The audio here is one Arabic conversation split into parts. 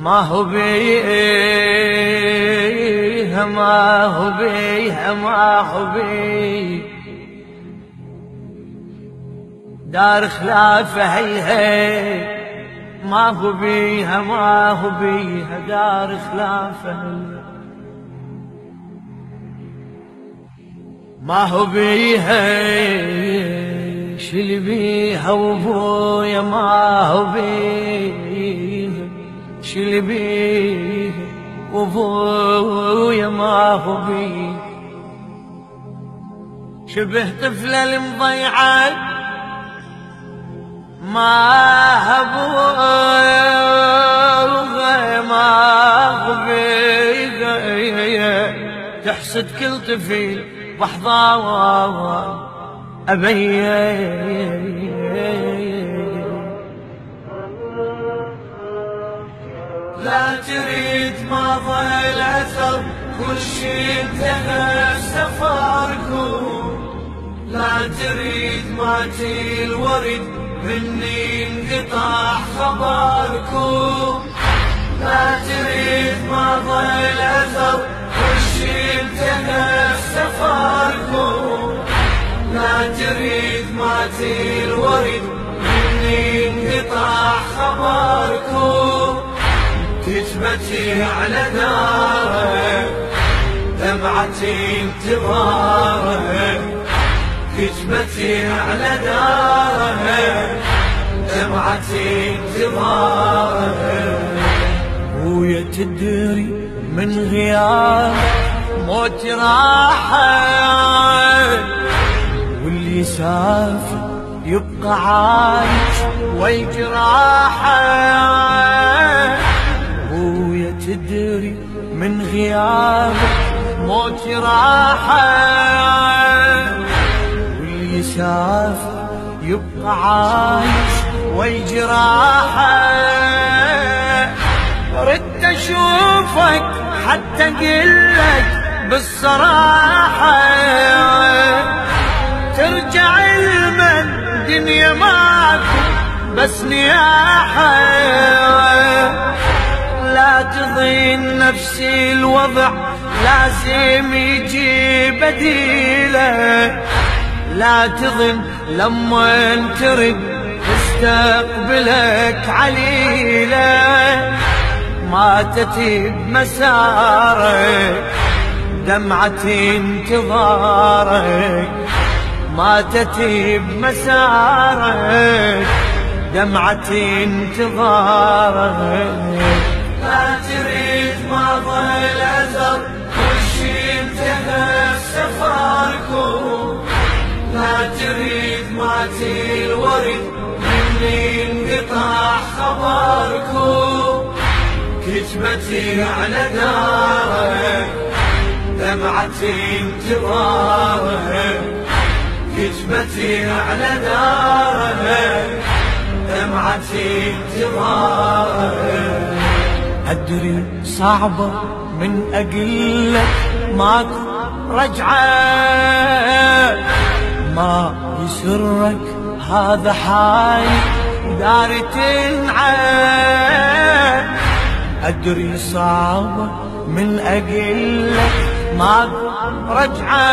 ما هو بيها ما هو بيها ما هو بيها دار خلافه هي ما هو بيها ما هو بيها دار خلافه ما هو بيها شل بيها وابويا ما هو بيها شل بيها وابويا ما هو بيها شبه طفلة المضيعة ما هبوها ما هو بيها تحسد كل طفل بحظاوة أبي لا تريد ما ظل أثر كل شي انتهى سفركم لا تريد ماتي الورد مني انقطع خبركم لا تريد ما ظل أثر كل شي انتهى سفركم لا تريد ماتي الورد مني انقطع خبركم كتبتي على ناره دمعتي انتظاره كتبتي على ناره دمعتي انتظاره ويا تدري من غياب موتي راحه واللي سافر يبقى عايش والجراحه ويا تدري من غيابك موتي راحه واللي سافر يبقى عايش والجراحه ردت اشوفك حتى اقلك بالصراحه ترجع المن دنيا ماكو بس نياحه لا تظن نفسي الوضع لازم يجي بديله لا تظن لما ترد تستقبلك عليله ماتت بمسارك دمعتي انتظارك ماتت بمسارك دمعتي انتظارك لا تريد ما ظل أثر كل شي انتهى سفركم لا تريد ماتي الورد مني انقطع خبركم كتبتي على دارك دمعتي انتظارك كتبتي على دارك دمعتي انتظارك أدري صعبة من أقلك ماكو رجعة ما يسرك هذا حالي داري تنعى أدري صعبة من أقلك ماكو رجعة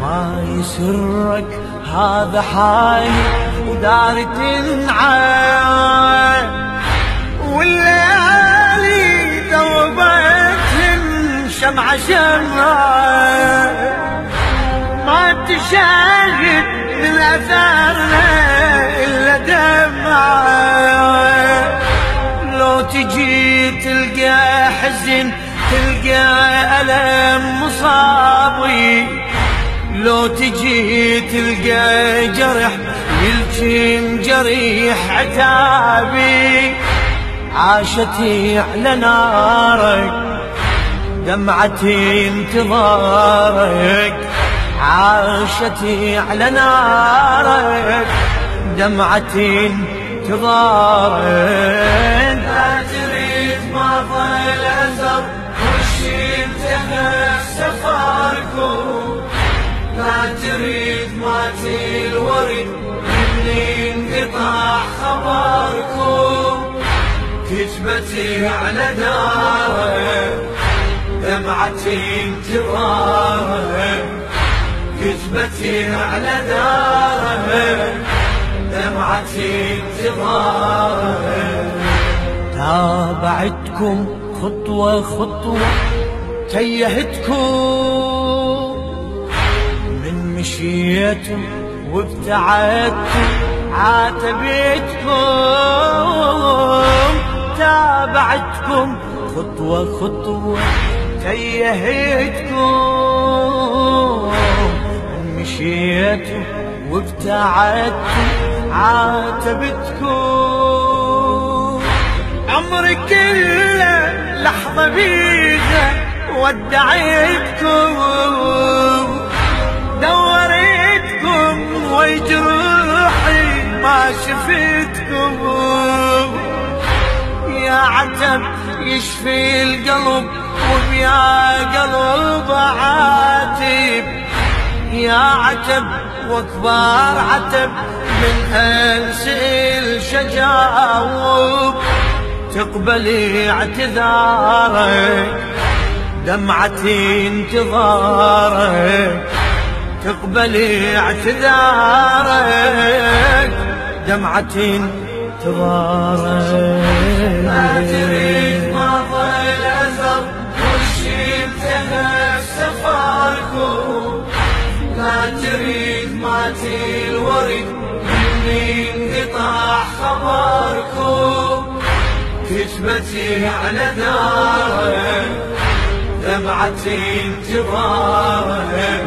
ما يسرك هذا حالي وداري تنعى والليالي ذوبتهم شمعة شمعة ما تشاهد من أثارنا إلا دمعة لو تجي تلقى حزن تلقى ألم مصابي لو تجي تلقى جرح يلجم جريح عتابي عاشتي على نارك دمعتي انتظارك عاشتي على نارك دمعتي انتظارك لا تريد ما ظل أثر وشي انتهى سفركم لا تريد ماتي الورد مني انقطع خبركم كتبتي على داره دمعتي انتظاره كتبتي على داره دمعتي انتظاره تابعتكم خطوة خطوة تيهتكم من مشيتم وابتعدتم عاتبتكم تابعتكم خطوة خطوة تيهتكم من مشيتم وابتعدتم عاتبتكم عمري كله لحظة بيها ودعيتكم دوريتكم وجروحي ما شفتكم يا عتب يشفي القلب وبيا قلب عاتب يا عتب وكبار عتب من انسئل شجاوب تقبلي اعتذارك دمعتي انتظارك تقبلي اعتذارك دمعتي انتظارك ما تريد ما ضل أزر وشي انتهى سفاركم لا تريد ما الورد مني انقطع خبركم كتبتي على دارك دمعتي انتظارك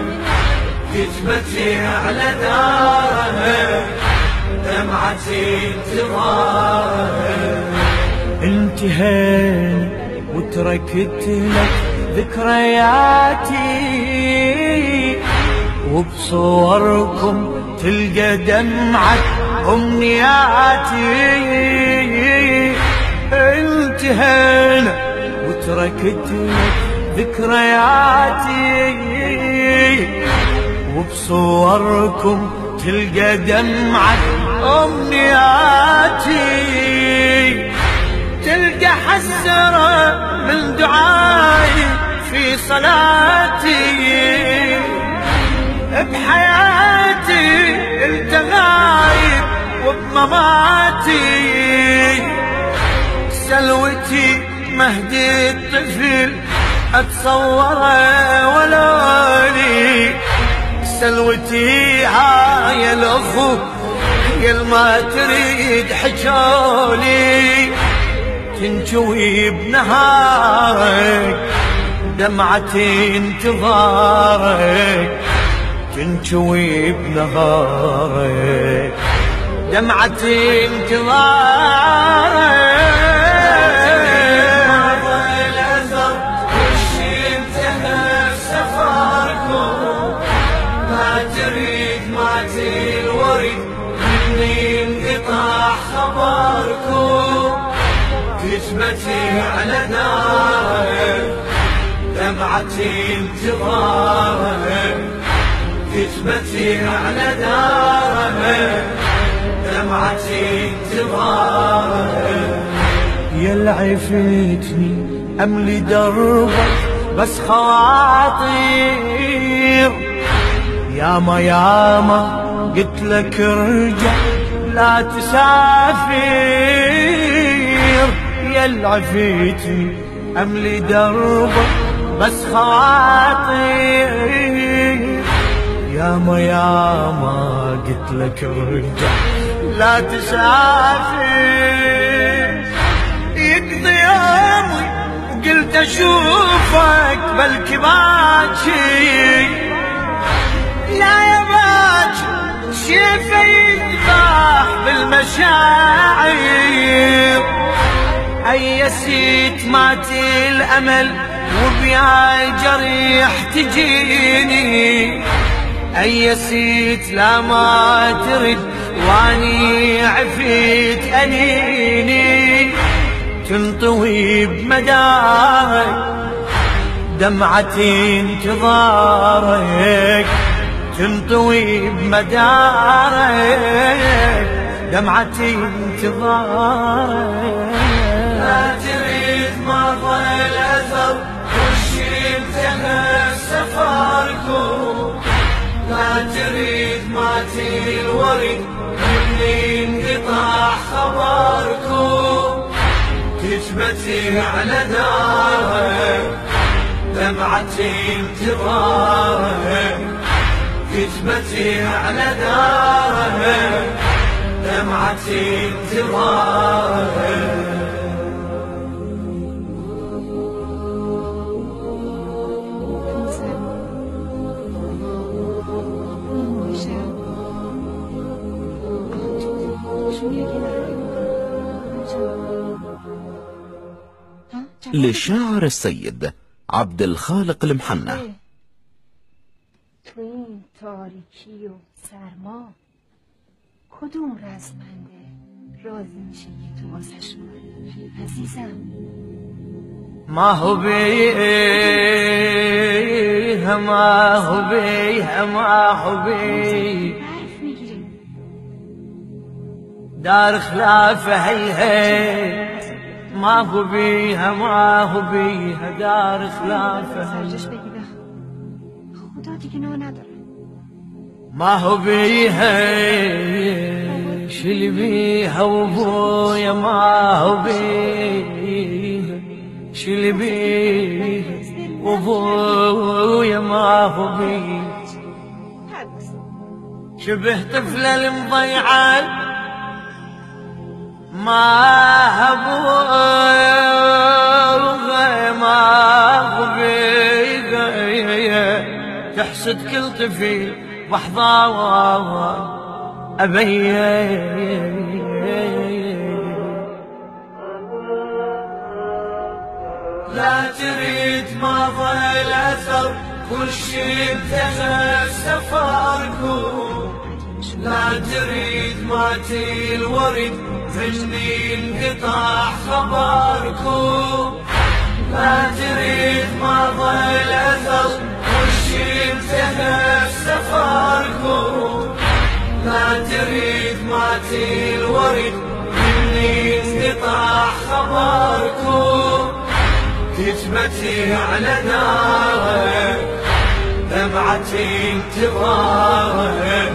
كتبتي على دارك دمعتي انتظارك انتهينا وتركت لك ذكرياتي وبصوركم تلقى دمعة أمنياتي انتهينا وتركت لك ذكرياتي وبصوركم تلقى دمعة أمنياتي تلقى حسرة من دعائي في صلاتي بحياتي انت غايب وبمماتي سلوتي مهدي الطفل اتصوره ولوني سلوتي هاي الاخو يل ما تريد حجولي تنجوي بنهارك دمعتي انتظارك تنجوي بنهارك دمعتي انتظارك كتبتي على دارك دمعتي انتظارك كتبتي على دارك دمعتي انتظارك يا عفتني أملي دربك بس خواطير ياما قلت لك ارجع لا تسافر يا عفتني أملي دربك بس خواطير ياما قلت لك ارجع لا تسافر يقضي يومي وقلت اشوفك بلكي باكي لا يا باكي شيفي يذبح بالمشاعر ايسيت ماتي الامل وبيا جريح تجيني ايسيت لا ما ترد واني عفيت انيني تنطوي بمدارك دمعتي انتظارك تنطوي بمدارك دمعتي انتظارك ظل أثر وشي انتهى سفركم لا تريد ماتي الورد مني انقطع خبركم كتبتي على دارك دمعتي انتظارك كتبتي على دارك دمعتي انتظارك للشاعر السيد عبد الخالق المحنة. تو این تاریکی و سرما کدوم رزمنده راضی میشه که تو واسش عزیزم؟ ما هو بيه ما هو بيه ما هو بيه حرف میگیری دار خلافه هي ما هو بيها ما هو بيها دار خلافه سرجش بگی بخواب خدا دیگه نوع نداره ما هو بيها شل بيها وابويا ما هو بيها شل بيها وابويا ما هو بيها شبه طفلة المضيعة ما هبوغ ما هبيغ تحسد كل طفل وحظاوة أبي لا تريد ما ظل أثر كل شي انتهى سفركم لا تريد ماتي الورد مني انقطع خبركم لا تريد ما ظل أثر كل شي انتهى سفركم لا تريد ماتي الورد مني انقطع خبركم كتبتي على دارك دمعتي انتظارك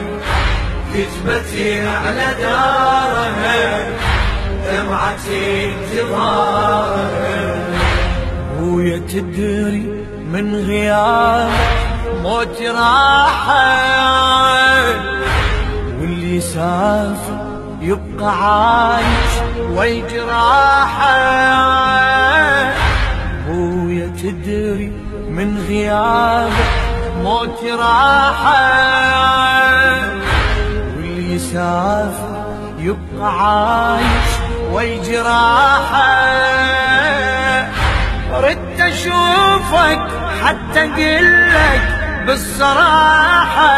كتبتي على دارك دمعتي انتظارك ويا تدري من غياب موتي راحة واللي سافر يبقى عايش ويجراحه ويا تدري من غيابك موتي راحة واللي يسافر يبقى عايش ويجراحه ردت اشوفك حتى اقلك بالصراحة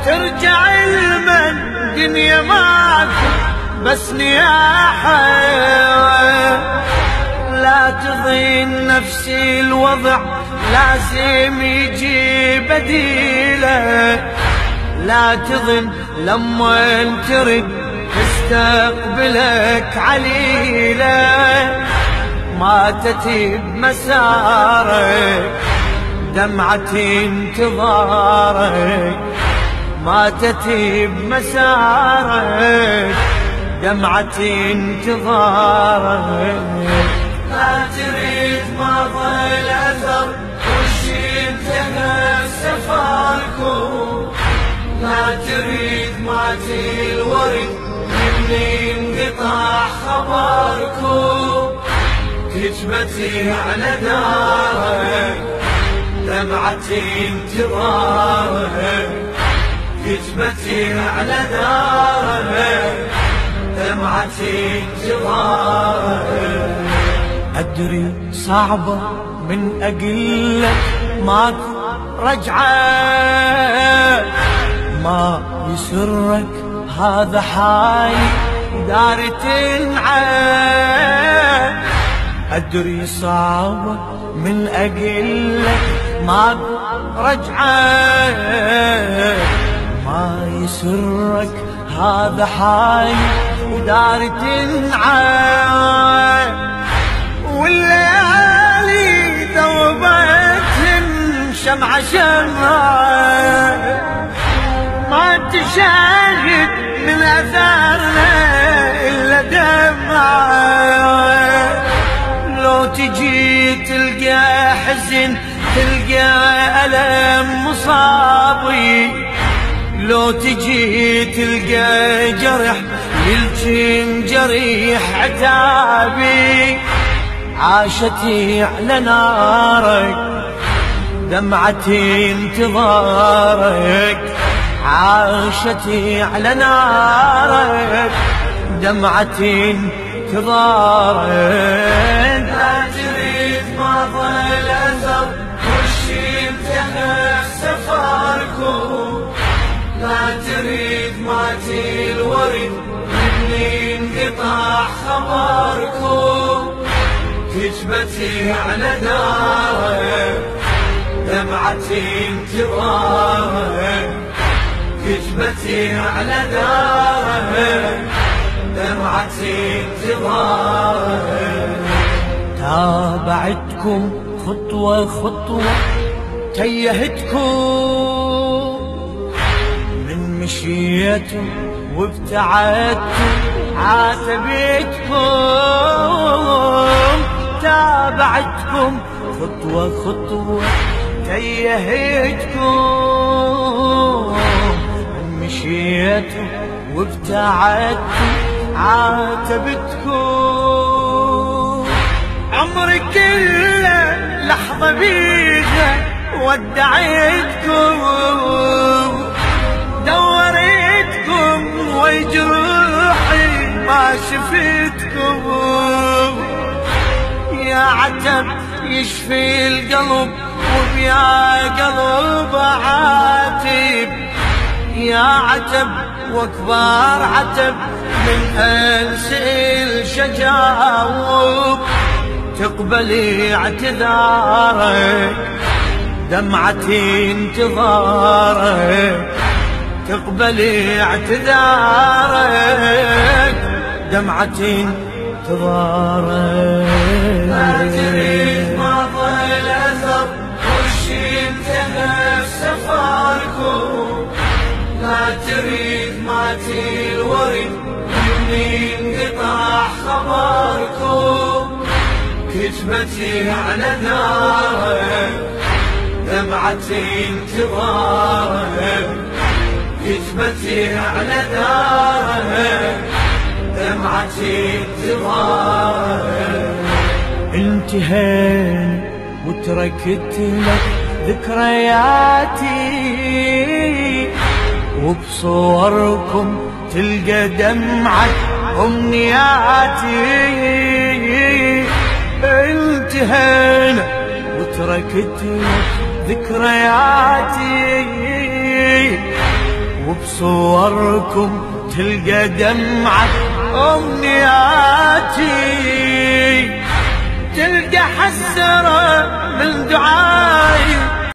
ترجع المن دنيا ماكو بس نياحة لا تضين نفسي الوضع لازم يجي بديله لا تظن لما ترد تستقبلك عليله ماتت بمسارك دمعتي انتظارك ماتت بمسارك دمعتي انتظارك لا تريد ما ظل أثر وشي انتهى سفركم لا تريد ماتي الورد مني انقطع خبركم كتبتي على دارك دمعتي انتظارك كتبتي على دارك دمعتي انتظارك أدري صعبة من أقلك ماكو رجعة ما يسرك هذا حالي داري تنعى أدري صعبة من أقلك ماكو رجعة ما يسرك هذا حالي وداري تنعى والليالي ذوبت شمعة شمعة ما تشاهد من أثارنا إلا دمعة. لو تجي تلقى حزن تلقى ألم مصابي، لو تجي تلقى جرح يلجم جريح عتابي. عاشتي على نارك دمعتي انتظارك، عاشتي على نارك دمعتي انتظارك. لا تريد ماضى الأثر وشي انتهى سفركم، لا تريد ماتي الورد مني انقطع خبركم. كتبتي على دارك دمعتي انتظارك، كتبتي على دارك دمعتي انتظارك. تابعتكم خطوة خطوة تيهتكم من مشيتم وابتعدتم عاتبتكم. تابعتكم خطوة خطوة تيهتكم من مشيتم وابتعدتم عاتبتكم. عمري كله لحظة بيها ودعيتكم، دوريتكم وجروحي ما شفتكم. يا عتب يشفي القلب وبيا قلب عاتب، يا عتب وكبار عتب من أنسل شجاوب. تقبلي اعتذارك دمعتي انتظارك، تقبلي اعتذارك دمعتي انتظارك. لا تريد ماضى الأثر وشي انتهى سفركم، لا تريد ماتي الورد مني انقطع خبركم. كتبتي على دارك دمعتي انتظارك، كتبتي على دارك دمعتي انتظارك. انتهينا وتركت لك ذكرياتي، وبصوركم تلقى دمعة أمنياتي. انتهينا وتركت لك ذكرياتي، وبصوركم تلقى دمعة أمنياتي. تلقى حسرة من دعائي